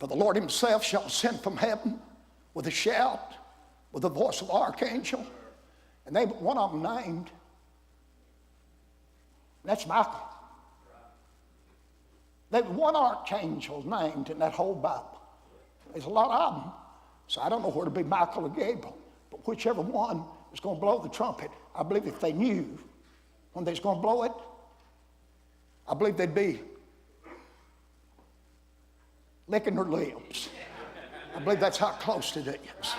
For the Lord himself shall ascend from heaven with a shout, with the voice of the archangel. And they, one of them named, that's Michael. There's one archangel named in that whole Bible. There's a lot of them. So I don't know where to be Michael or Gabriel. But whichever one is going to blow the trumpet, I believe if they knew when they was going to blow it, I believe they'd be licking their lips. I believe that's how close it is.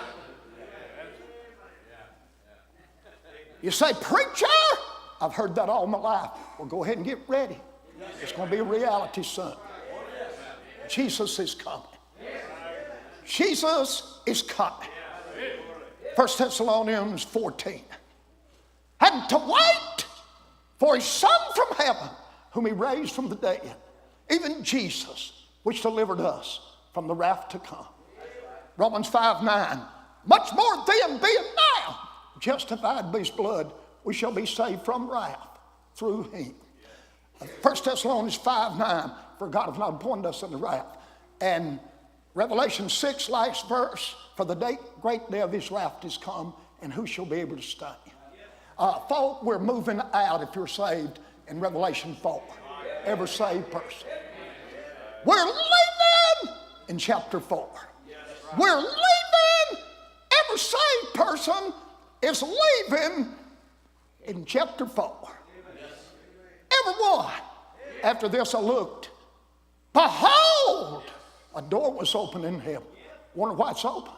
You say, preacher, I've heard that all my life. Well, go ahead and get ready. It's going to be a reality soon. Jesus is coming. Jesus is coming. 1 Thessalonians 14. And to wait for his Son from heaven, whom he raised from the dead, even Jesus, which delivered us from the wrath to come. Romans 5:9. Much more then, being now justified by his blood, we shall be saved from wrath through him. 1 Thessalonians 5:9. For God hath not appointed us unto wrath. And Revelation 6, last verse. For the great day of his wrath is come, and who shall be able to stand? Folk, we're moving out, if you're saved, in Revelation 4. Every saved person. We're leaving in chapter 4. We're leaving. Every saved person is leaving in chapter 4. Everyone. After this I looked. Behold, a door was open in heaven. Wonder why it's open.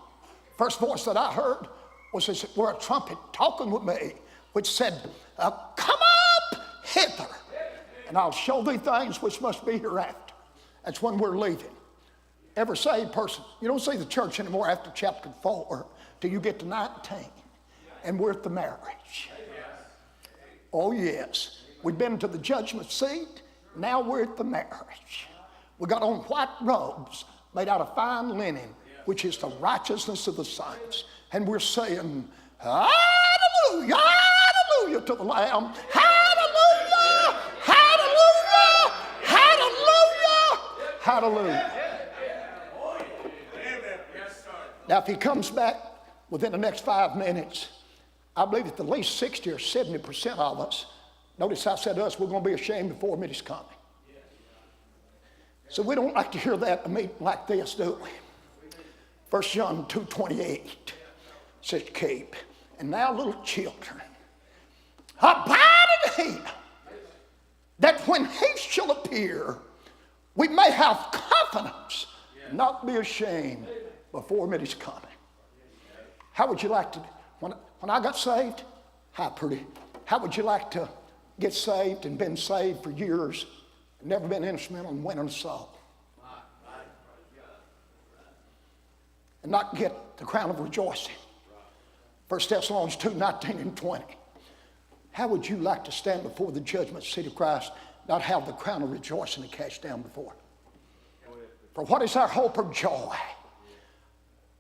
First voice that I heard was as it were a trumpet talking with me, which said, come up hither, and I'll show thee things which must be hereafter. That's when we're leaving. Every saved person. You don't see the church anymore after chapter 4 till you get to 19. And we're at the marriage. Oh yes. We've been to the judgment seat. Now we're at the marriage. We got on white robes made out of fine linen, which is the righteousness of the saints. And we're saying, hallelujah, hallelujah to the Lamb. Hallelujah, hallelujah, hallelujah, hallelujah. Now, if he comes back within the next 5 minutes, I believe that at least 60 or 70% of us, notice I said us, we're going to be ashamed before him is coming. So we don't like to hear that in a meeting like this, do we? 1 John 2:28 says, keep. And now, little children, abide in him, that when he shall appear, we may have confidence, not be ashamed before him is coming. How would you like to, when I got saved, how would you like to get saved and been saved for years, and never been instrumental in winning a soul? And not get the crown of rejoicing. 1 Thessalonians 2:19 and 20. How would you like to stand before the judgment seat of Christ, not have the crown of rejoicing to cast down before? For what is our hope or joy?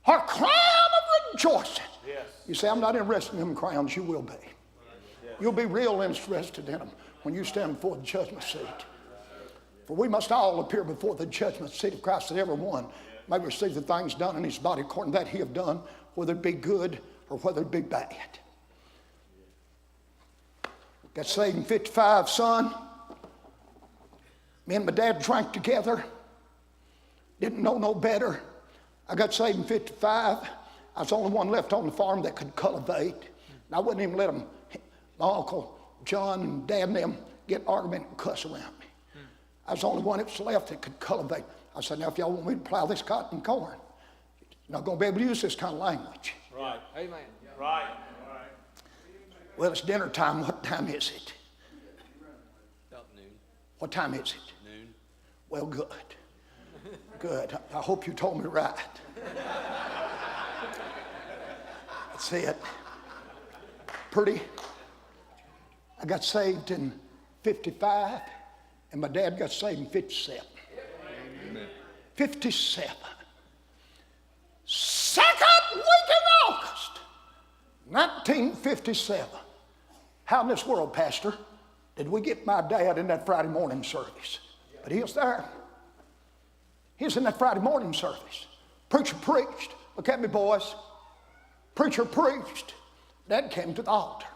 Our crown of rejoicing. Yes. You say, I'm not interested in them crowns. You will be. Yes. You'll be real interested in them when you stand before the judgment seat. For we must all appear before the judgment seat of Christ, that every one may receive the things done in his body according to that he have done, whether it be good or whether it be bad. Got saved in 55, son. Me and my dad drank together. Didn't know no better. I got saved in 55. I was the only one left on the farm that could cultivate. And I wouldn't even let them, my uncle John and dad and them, get argument and cuss around me. I was the only one that was left that could cultivate. I said, now if y'all want me to plow this cotton and corn, you're not going to be able to use this kind of language. Right. Amen. Right. Well, it's dinner time. What time is it? About noon. What time is it? Noon. Well, good. Good. I hope you told me right. That's it. Pretty. I got saved in 55, and my dad got saved in 57. Amen. 57. Second week in August, 1957. How in this world, Pastor, did we get my dad in that Friday morning service? But he was there. He was in that Friday morning service. Preacher preached. Look at me, boys. Preacher preached. Dad came to the altar.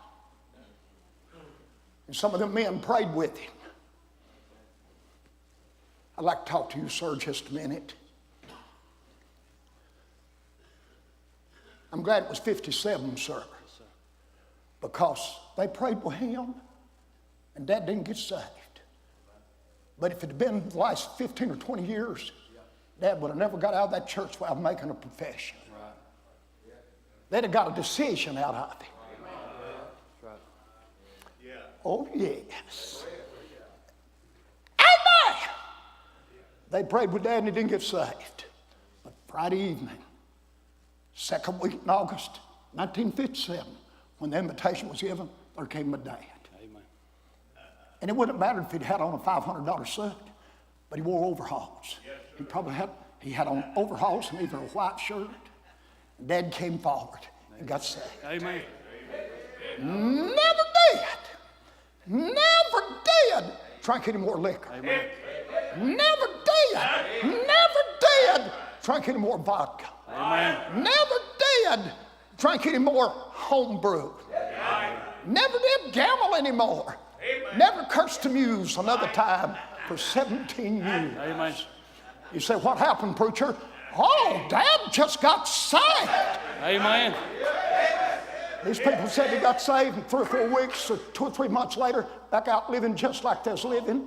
And some of them men prayed with him. I'd like to talk to you, sir, just a minute. I'm glad it was 57, sir, because they prayed with him and Dad didn't get saved. But if it had been the last 15 or 20 years, Dad would have never got out of that church without making a profession. They'd have got a decision out of it. Oh, yes. Amen. They prayed with Dad and he didn't get saved. But Friday evening, second week in August, 1957, when the invitation was given, there came my dad. Amen. And it wouldn't have mattered if he'd had on a $500 suit, but he wore overalls. He had on overalls and either a white shirt. And Dad came forward and got saved. Amen. Never did drink any more liquor. Amen. Never did drink any more vodka. Amen. Never did drink any more homebrew. Never did gamble anymore. Amen. Never cursed the muse another time for 17 years. Amen. You say, what happened, preacher? Oh, Dad just got saved. Amen. These people said he got saved in 3 or 4 weeks or 2 or 3 months later, back out living just like they're living.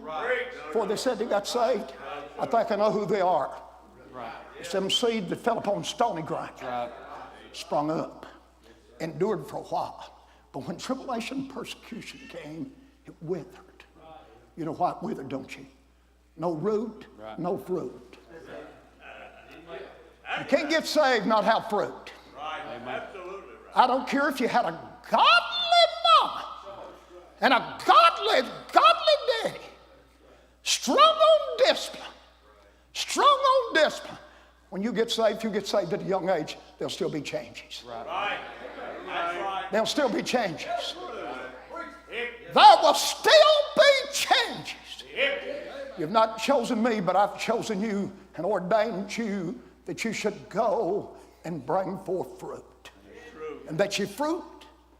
Before they said they got saved, I think I know who they are. It's them seed that fell upon stony ground, sprung up, endured for a while. But when tribulation and persecution came, it withered. You know why it withered, don't you? No root, no fruit. You can't get saved, not have fruit. I don't care if you had a godly mama and a godly daddy. Strong on discipline. When you get saved at a young age, there'll still be changes. There'll still be changes. There will still be changes. You've not chosen me, but I've chosen you and ordained you that you should go and bring forth fruit. And that your fruit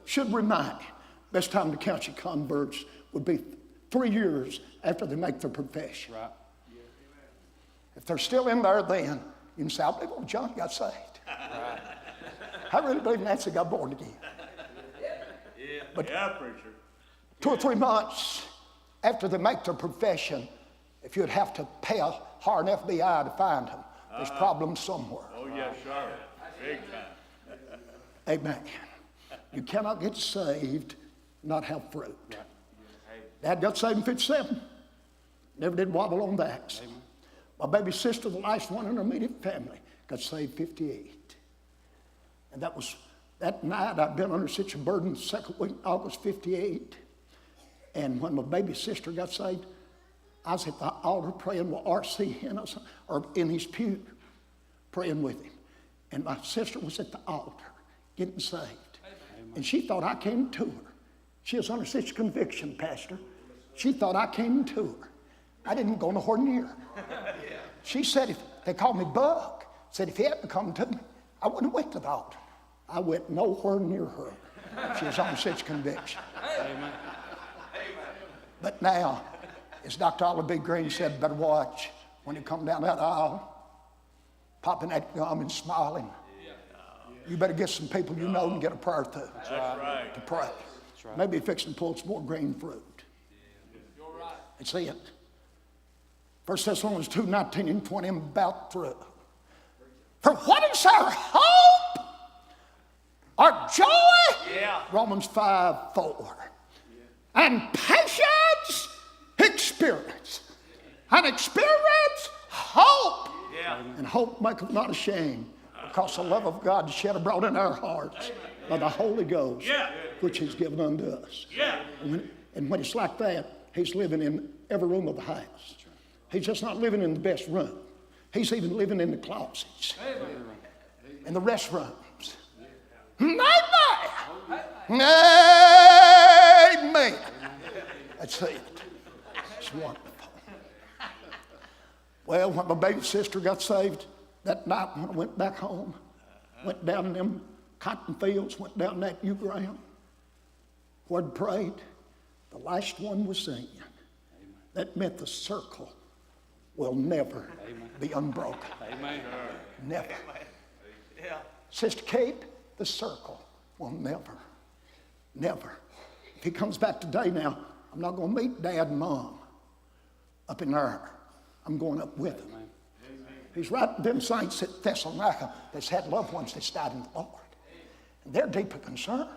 should remain. Best time to count your converts would be 3 years after they make their profession. Right. If they're still in there then, you can say, I believe old John got saved. Right. I really believe Nancy got born again. But 2 or 3 months after they make their profession, if you'd have to pay a hard FBI to find them, there's problems somewhere. Oh, yes, sir. Big time. Amen. You cannot get saved, not have fruit. Dad got saved in 57. Never did wobble on that. Amen. My baby sister, the last one in her immediate family, got saved 58. And that night I'd been under such a burden, second week in August 58. And when my baby sister got saved, I was at the altar praying with R.C. Hennis, or in his pew, praying with him. And my sister was at the altar getting saved. Amen. And she thought I came to her. She was under such conviction, Pastor. She thought I came to her. I didn't go nowhere near her. She said, if they called me Buck, said if he hadn't come to me, I wouldn't have went to the altar. I went nowhere near her. She was under such conviction. Amen. But now, as Dr. Oliver B. Green said, better watch when you come down that aisle, popping that gum and smiling. You better get some people you know and get a prayer to. That's right. To pray. That's right. Maybe fix and pull some more green fruit. You're right. That's it. 1 Thessalonians 2, 19 and 20, I'm about through. For what is our hope? Our joy? Yeah. Romans 5, 4. Yeah. And patience, experience. And experience, hope. Yeah. And hope maketh not ashamed, because the love of God is shed abroad in our hearts by the Holy Ghost, which is given unto us. Yeah. And when it's like that, he's living in every room of the house. He's just not living in the best room. He's even living in the closets, in the restrooms. Amen. Amen. That's it. It's wonderful. Well, when my baby sister got saved, that night when I went back home, went down in them cotton fields, went down that U ground, where I'd prayed, the last one was singing. That meant the circle will never be unbroken. Amen. Never. Yeah. Sister Kate, the circle will never. If he comes back today now, I'm not going to meet Dad and Mom up in there. I'm going up with him. He's writing them saints at Thessalonica that's had loved ones that's died in the Lord. And they're deeply concerned.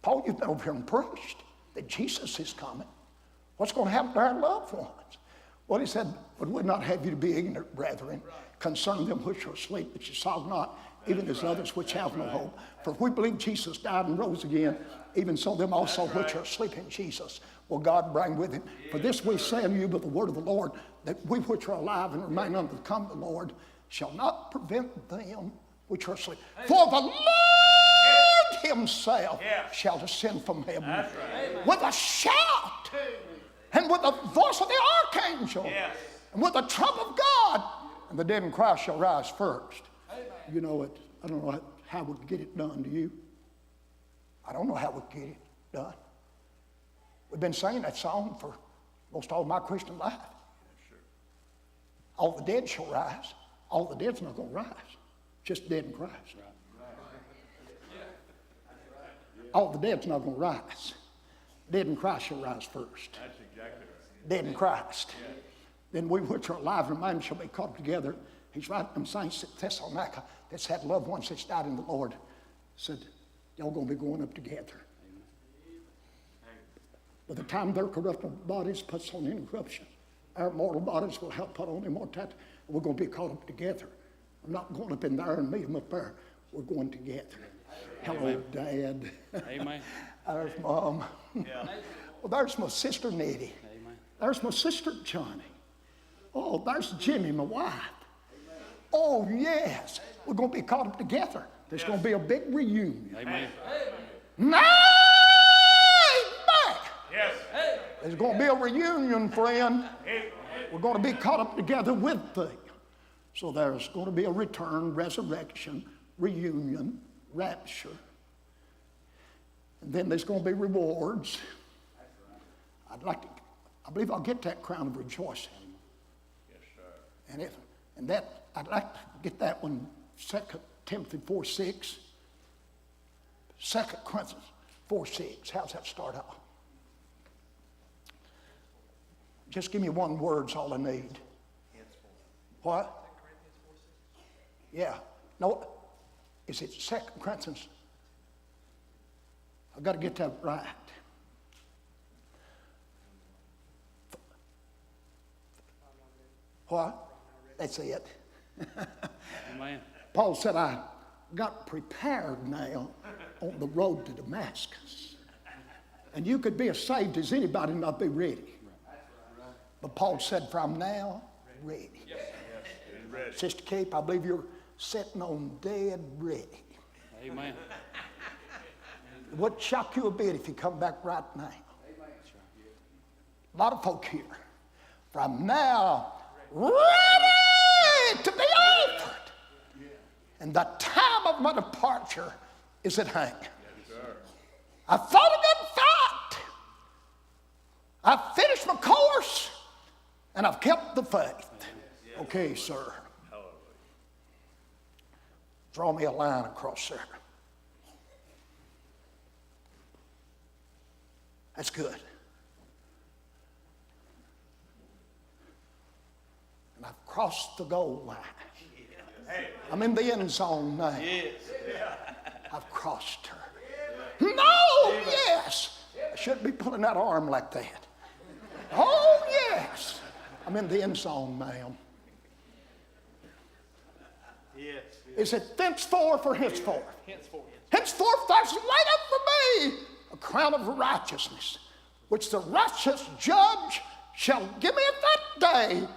Paul, you've been over here and preached that Jesus is coming. What's going to happen to our loved ones? Well, he said, but would not have you to be ignorant, brethren, concerning them which are asleep, that you saw not, even as others which have no hope. For if we believe Jesus died and rose again, even so them also which are asleep in Jesus will God bring with him. For this we say unto you by the word of the Lord, that we which are alive and remain unto the coming of the Lord shall not prevent them which are asleep. For the Lord himself shall descend from heaven with a shout and with the voice of the archangel and with the trump of God, and the dead in Christ shall rise first. You know it. I don't know how we get it done. Do you? I don't know how we get it done. We've been singing that song for most all my Christian life. All the dead shall rise. All the dead's not going to rise. Just dead in Christ. All the dead's not going to rise. Dead in Christ shall rise first. That's exactly right. Dead in Christ. Then we which are alive and remain shall be caught together. He's writing them saints at Thessalonica that's had loved ones that's died in the Lord. Said, y'all going to be going up together. By the time their corruptible bodies puts on incorruption, our mortal bodies will help put on immortality. We're going to be caught up together. I'm not going up in there and meet them up there. We're going together. Hello, Dad. Amen. There's Mom. Well, there's my sister Nettie. Amen. There's my sister Johnny. Oh, there's Jimmy, my wife. Oh, yes. We're going to be caught up together. There's going to be a big reunion. Amen. Amen. Yes. There's going to be a reunion, friend. We're going to be caught up together with thee. So there's going to be a return, resurrection, reunion, rapture. And then there's going to be rewards. I believe I'll get that crown of rejoicing. Yes, sir. And I'd like to get that one, 2 Timothy 4:6. 2 Corinthians 4:6. How's that start out? Just give me one word's all I need. What? Yeah. No, is it 2 Corinthians? I've got to get that right. What? That's it. Amen. Paul said, I got prepared now on the road to Damascus. And you could be as saved as anybody and not be ready. But Paul said, from now, ready. Sister Cape, I believe you're sitting on dead ready. Amen. It wouldn't shock you a bit if you come back right now. A lot of folk here, from now, ready to be offered. And the time of my departure is at hand. I fought a good fight. I've finished my course, and I've kept the faith. Okay, sir. Draw me a line across there. That's good. And I've crossed the goal line. I'm in the end zone now. I've crossed her. No, yes. I shouldn't be pulling that arm like that. Oh, yes. I'm in the end zone, ma'am. Yes. Is it thenceforth or henceforth? Henceforth there's laid up for me a crown of righteousness, which the righteous judge shall give me at that day,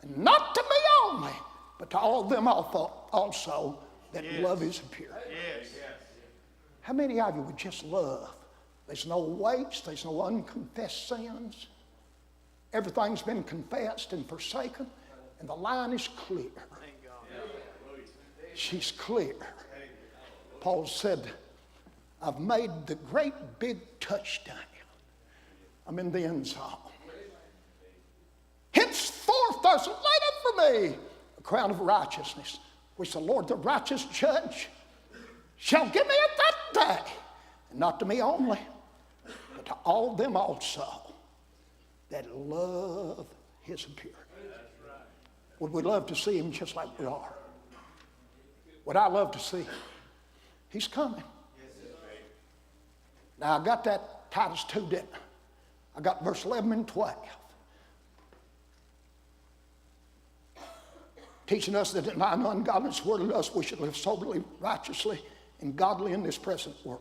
and not to me only, but to all them also that love is pure. Yes. How many of you would just love? There's no weights, there's no unconfessed sins. Everything's been confessed and forsaken. And the line is clear. She's clear. Paul said, I've made the great big touchdown. I'm in the end zone. Henceforth there's laid up for me a crown of righteousness, which the Lord, the righteous judge, shall give me at that day. And not to me only, but to all them also that love his appearing. Would we love to see him just like we are? Would I love to see him? He's coming. Now I got that Titus 2, didn't I? I got verse 11 and 12. Teaching us that in thine ungodliness word of us we should live soberly, righteously, and godly in this present world.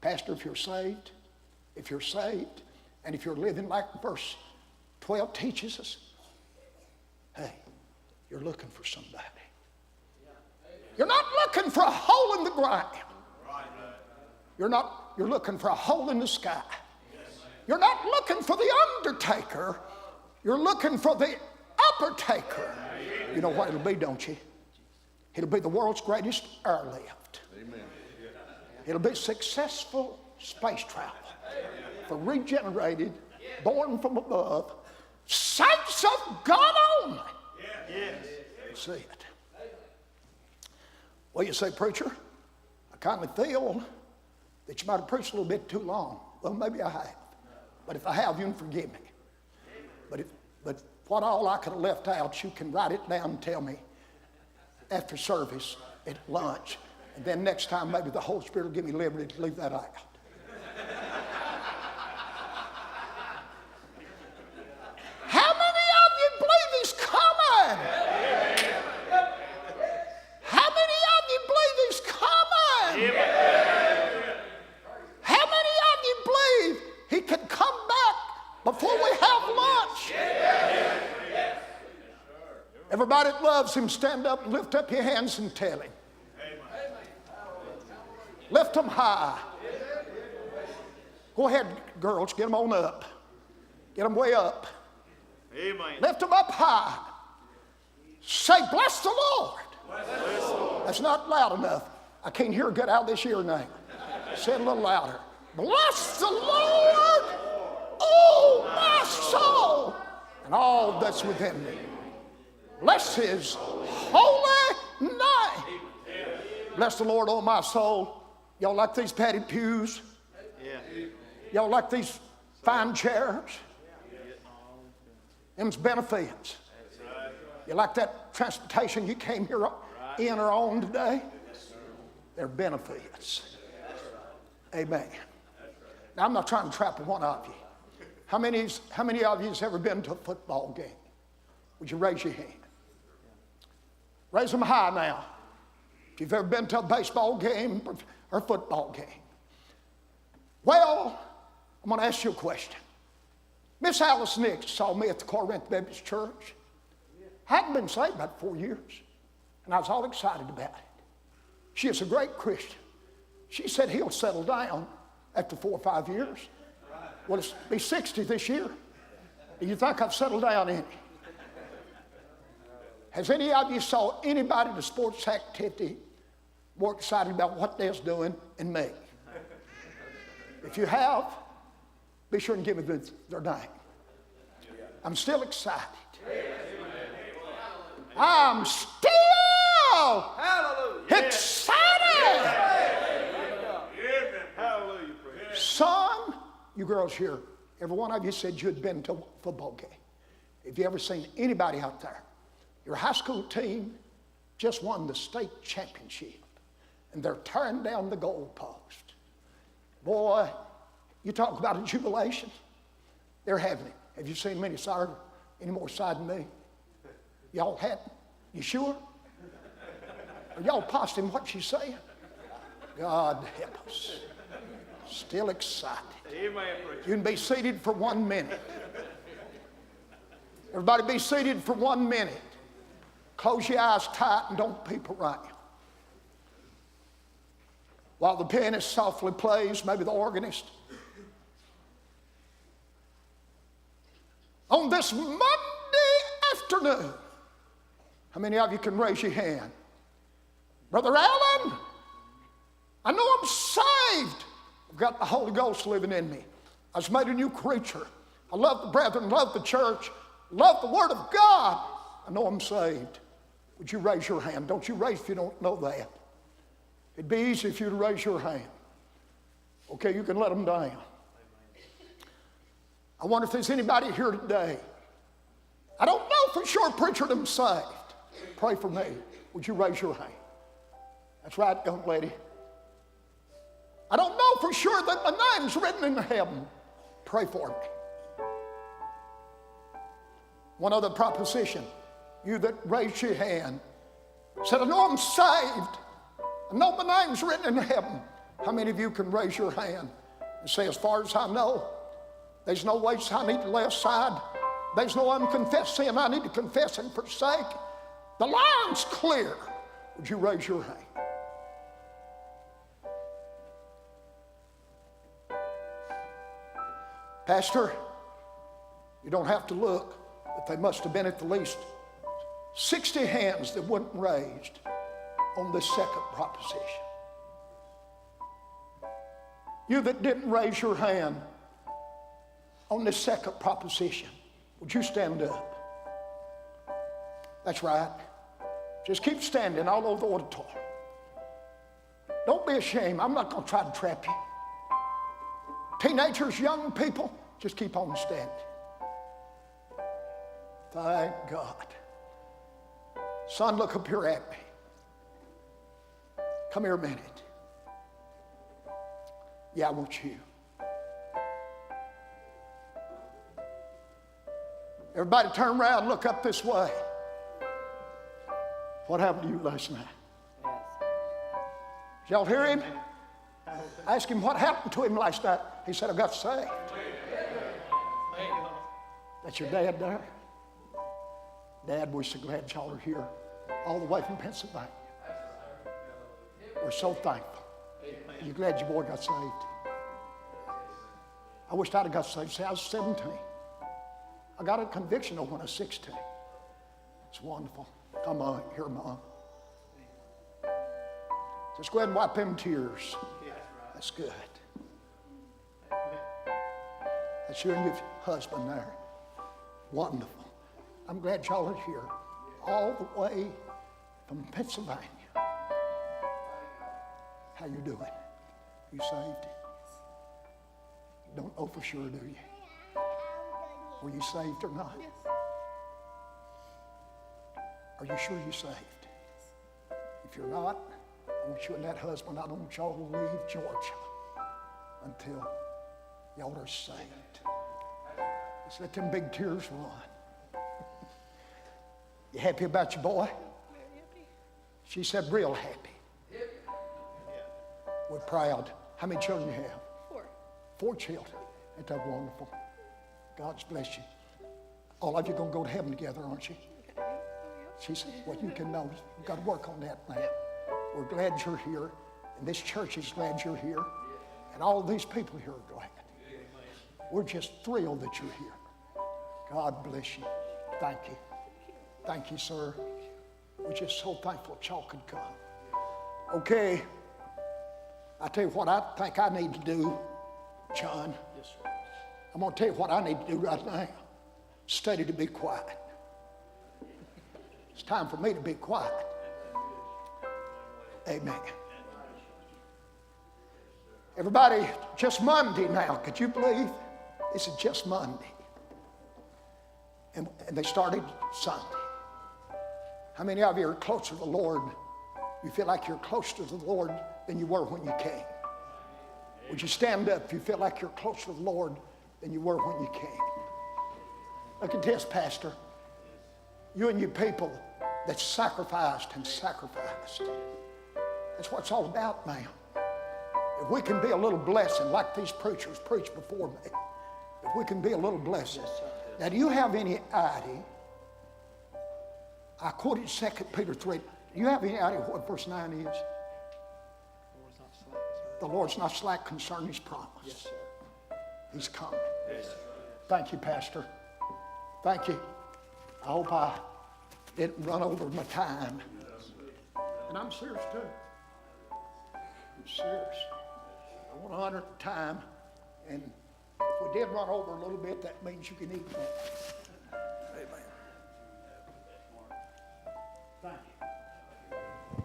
Pastor, if you're saved, and if you're living like verse 12 teaches us, hey, you're looking for somebody. You're not looking for a hole in the ground. You're looking for a hole in the sky. You're not looking for the undertaker. You're looking for the upper taker. You know what it'll be, don't you? It'll be the world's greatest airlift. Amen. It'll be successful space travel for regenerated, born from above, saints of God only. Yes. See it. Well, you say, preacher, I kind of feel that you might have preached a little bit too long. Well, maybe I have. But if I have, you can forgive me. But what all I could have left out, you can write it down and tell me after service at lunch. And then next time, maybe the Holy Spirit will give me liberty to leave that out. How many of you believe he's coming? How many of you believe he's coming? How many of you believe he can come back before we have lunch? Everybody that loves him, stand up and lift up your hands and tell him. Lift them high. Go ahead, girls, get them on up. Get them way up. Amen. Lift them up high. Say, bless the Lord. Bless the Lord. That's not loud enough. I can't hear good out this ear now. Say it a little louder. Bless the Lord, oh my soul, and all that's within me. Bless his holy name. Bless the Lord, oh my soul. Y'all like these padded pews? Yeah. Y'all like these fine chairs? Them's benefits. You like that transportation you came here in or on today? They're benefits. Amen. Now, I'm not trying to trap one of you. How many of you has ever been to a football game? Would you raise your hand? Raise them high now. If you've ever been to a baseball game or football game. Well, I'm going to ask you a question. Miss Alice Nix saw me at the Corinth Baptist Church. I hadn't been saved about 4 years, and I was all excited about it. She is a great Christian. She said he'll settle down after 4 or 5 years. Well, it's be 60 this year. Do you think I've settled down any? Has any of you saw anybody in a sports activity more excited about what they're doing than me? If you have, be sure and give me their name. I'm still excited. I'm still excited. Son, you girls here, every one of you said you had been to a football game. Have you ever seen anybody out there? Your high school team just won the state championship, and they're tearing down the goalpost. Boy, you talk about a jubilation. They're having it. Have you seen many more side than me? Y'all hadn't? You sure? Are y'all positive in what she's saying? God help us. Still excited. Amen. You can be seated for 1 minute. Everybody be seated for 1 minute. Close your eyes tight and don't peep around. While the pianist softly plays, maybe the organist. On this Monday afternoon, How many of you can raise your hand? Brother Allen, I know I'm saved. I've got the Holy Ghost living in me. I was made a new creature. I love the brethren, love the church, love the Word of God. I know I'm saved. Would you raise your hand? Don't you raise if you don't know that. It'd be easy if you'd raise your hand. Okay, you can let them down. I wonder if there's anybody here today. I don't know for sure, preacher, I'm saved. Pray for me. Would you raise your hand? That's right, young lady. I don't know for sure that my name's written in heaven. Pray for me. One other proposition. You that raised your hand said, I know I'm saved. I know my name's written in heaven. How many of you can raise your hand and say, as far as I know, there's no weights I need to lay aside. There's no unconfessed sin I need to confess and forsake. The line's clear. Would you raise your hand? Pastor, you don't have to look, but they must have been at the least 60 hands that weren't raised on this second proposition. You that didn't raise your hand on this second proposition, would you stand up? That's right. Just keep standing all over the auditorium. Don't be ashamed. I'm not going to try to trap you. Teenagers, young people, just keep on standing. Thank God. Son, look up here at me. Come here a minute. Yeah, I want you. Everybody turn around and look up this way. What happened to you last night? Did y'all hear him? I asked him what happened to him last night. He said, I got saved. That's your dad there? Dad, we're so glad y'all are here all the way from Pennsylvania. We're so thankful. Are you glad your boy got saved? I wished I'd have got saved. See, I was 17. I got a conviction when I was 16. It's wonderful. Come on, here, Mom. Just go ahead and wipe them tears. That's good. That's you and your husband there. Wonderful. I'm glad y'all are here all the way from Pennsylvania. How you doing? You saved? You don't know for sure, do you? Were you saved or not? Are you sure you're saved? If you're not, I want you and that husband, I don't want y'all to leave Georgia until y'all are saved. Just let them big tears run. You happy about your boy? She said, real happy. We're proud. How many children you have? 4. 4 children. Ain't that wonderful? God's bless you. All of you going to go to heaven together, aren't you? She said, well, you can know. You've got to work on that, man. We're glad you're here, and this church is glad you're here, and all of these people here are glad. We're just thrilled that you're here. God bless you. Thank you. Thank you, sir. We're just so thankful that y'all could come. Okay. I tell you what I think I need to do, John. Yes, sir. I'm going to tell you what I need to do right now. Study to be quiet. It's time for me to be quiet. Amen. Everybody, just Monday now. Could you believe? This is just Monday. And they started Sunday. How many of you are closer to the Lord? You feel like you're closer to the Lord than you were when you came. Would you stand up if you feel like you're closer to the Lord than you were when you came? Look at this, Pastor. You and you people that sacrificed and sacrificed. That's what it's all about now. If we can be a little blessing like these preachers preached before me, if we can be a little blessing. Now, do you have any idea? I quoted 2 Peter 3. Do you have any idea what verse 9 is? The Lord's not slack concerning his promise. Yes, sir. He's coming. Yes, sir. Thank you, Pastor. Thank you. I hope I didn't run over my time. And I'm serious too. I'm serious. I want to honor the time. And if we did run over a little bit, that means you can eat more. Amen. Thank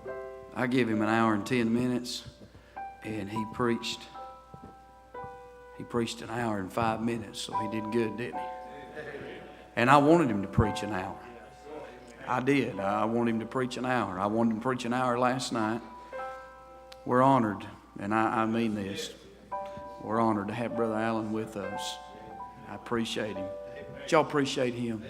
you. I give him an hour and 10 minutes, and he preached an hour and 5 minutes, so he did good, didn't he? And I wanted him to preach an hour. I did. I wanted him to preach an hour. I wanted him to preach an hour last night. We're honored, and I mean this. We're honored to have Brother Allen with us. I appreciate him. Did y'all appreciate him?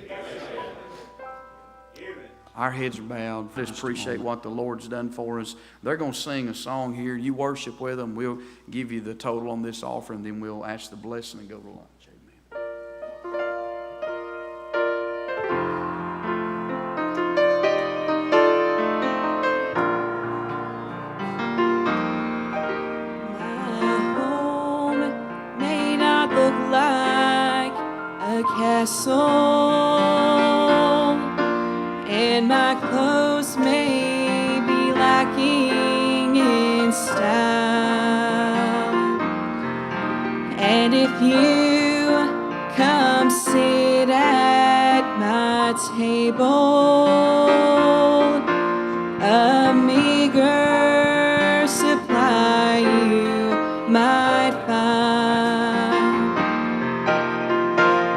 Our heads are bowed. Just appreciate what the Lord's done for us. They're going to sing a song here. You worship with them. We'll give you the total on this offering, then we'll ask the blessing and go to lunch. Castle, and my clothes may be lacking in style, and if you come sit at my table, a meager supply you might find.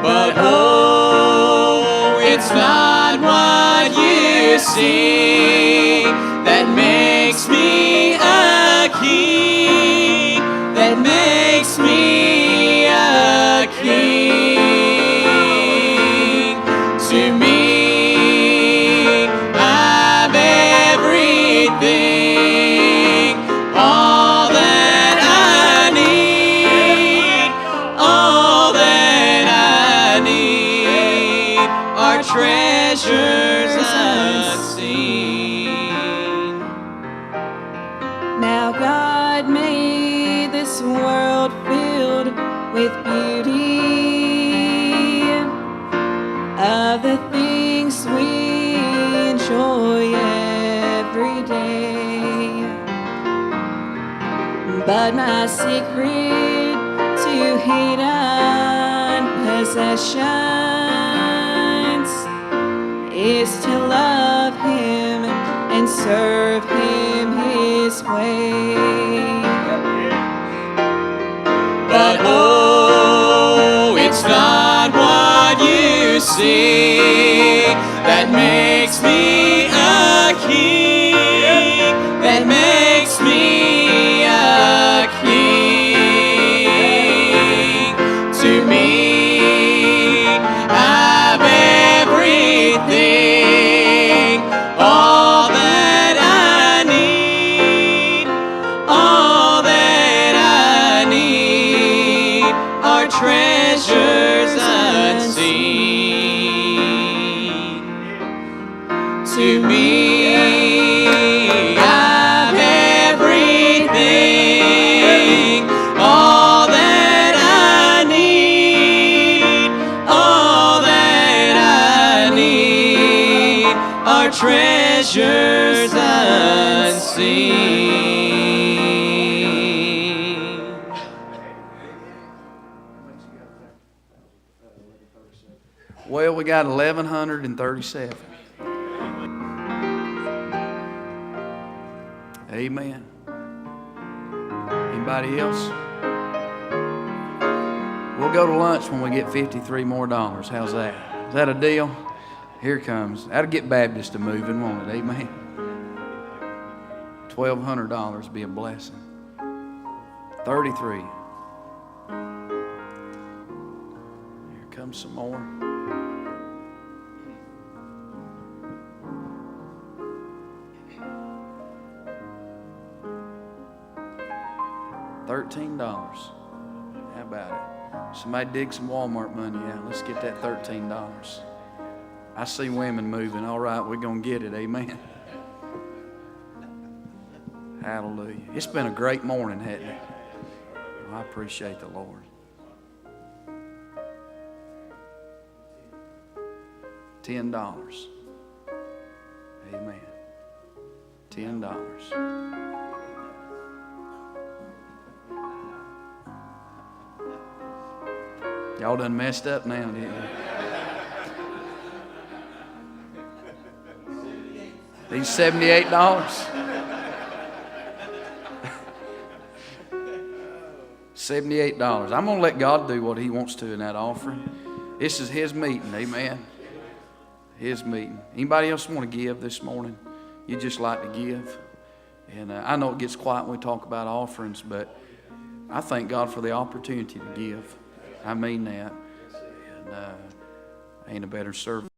But oh, it's not what you see that makes me a king, that makes me a king. To me, I've everything, all that I need, all that our treasures unseen. Now God made this world filled with beauty, of the things we enjoy every day. But my secret to hidden possessions is to love Him and serve Him His way. But oh, it's not what you see that makes me a king, that makes me a king. To me, I've everything, all that I need, all that I need, are treasures unseen. To me, I've everything, all that I need, all that I need, are treasures unseen. Well, we got 1,137. Amen. Anybody else? We'll go to lunch when we get $53 more. How's that? Is that a deal? Here it comes. That'll get Baptist to moving, won't it? Amen. $1,200 be a blessing. 33. Here comes some more. $13. How about it? Somebody dig some Walmart money out. Let's get that $13. I see women moving. All right, we're going to get it. Amen. Hallelujah. It's been a great morning, hasn't it? I appreciate the Lord. $10. Amen. $10. Y'all done messed up now, didn't you? These $78. $78. I'm going to let God do what He wants to in that offering. This is His meeting, amen. His meeting. Anybody else want to give this morning? You just like to give? And I know it gets quiet when we talk about offerings, but I thank God for the opportunity to give. I mean that. And ain't a better service.